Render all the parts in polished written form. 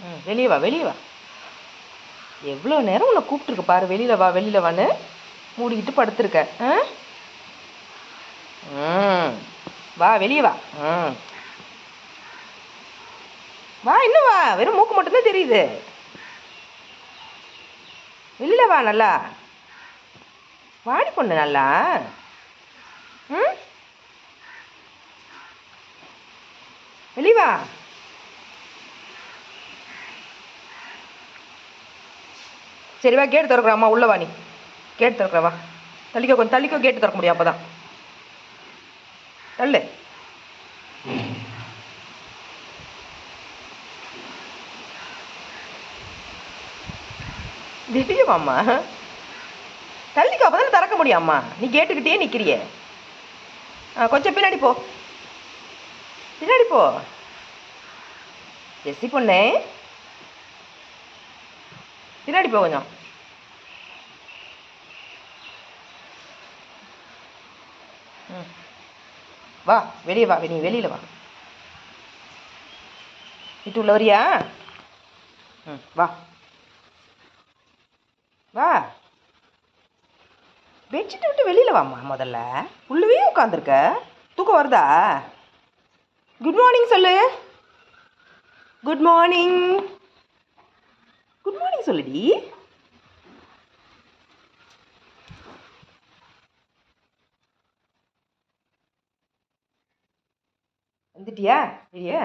ம், வெளியே வா வெளியே வா. எவ்வளோ நேரம் உன்னை கூப்பிட்டுருக்கு பாரு, வெளியில் வா வெளியில் வான்னு. மூடிக்கிட்டு படுத்துருக்க. ம், வா வெளியே வா. ம், வா இன்னும் வா. வெறும் மூக்கு மட்டும்தான் தெரியுது. வெளியில் வா நல்லா. வாடி பொண்ணு நல்லா. ம், வெளியே வா. சரி வா, கேட்டு திறக்கிறா உள்ள வா. நீ கேட்டு திறக்கிற வா. தள்ளிக்கோ, கொஞ்சம் தள்ளிக்கோ, கேட்டு திறக்க முடியும் அப்போ தான். தள்ளு. திடீர்மாம்மா தள்ளிக்கோ, அப்போ தானே திறக்க முடியும். அம்மா நீ கேட்டுக்கிட்டே நிற்கிறியே. கொஞ்சம் பின்னாடி போ, பின்னாடி போ. ஜெஸ்ஸி பொண்ணே, பின்னாடி போ கொஞ்சம். ம், வா வெளியே வா. நீ வெளியில் வா. வீட்டு உள்ள வரியா? ம், வா வா. பெட்ஷீட்டை விட்டு வெளியில் வாம்மா. முதல்ல உள்ளவே உட்காந்துருக்க. தூக்கம் வருதா? குட் மார்னிங் சொல்லு. Good morning. குட் மார்னிங் சொல்லுடி. வந்துட்டியா வெளியே?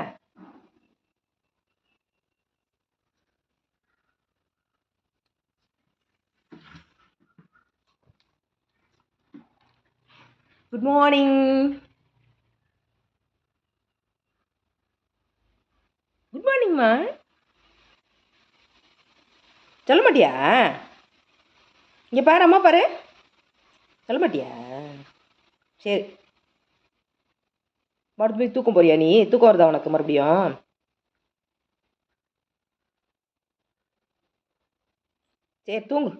Good morning. குட் மார்னிங்மா. சொல்ல மாட்டியா? இங்கே பாரு, அம்மா பாரு. சொல்ல மாட்டியா? சரி, மறுபடியும் போய் தூக்கம் போறியா? நீ தூக்கம் வருதா உனக்கு மறுபடியும்? சரி தூங்கு.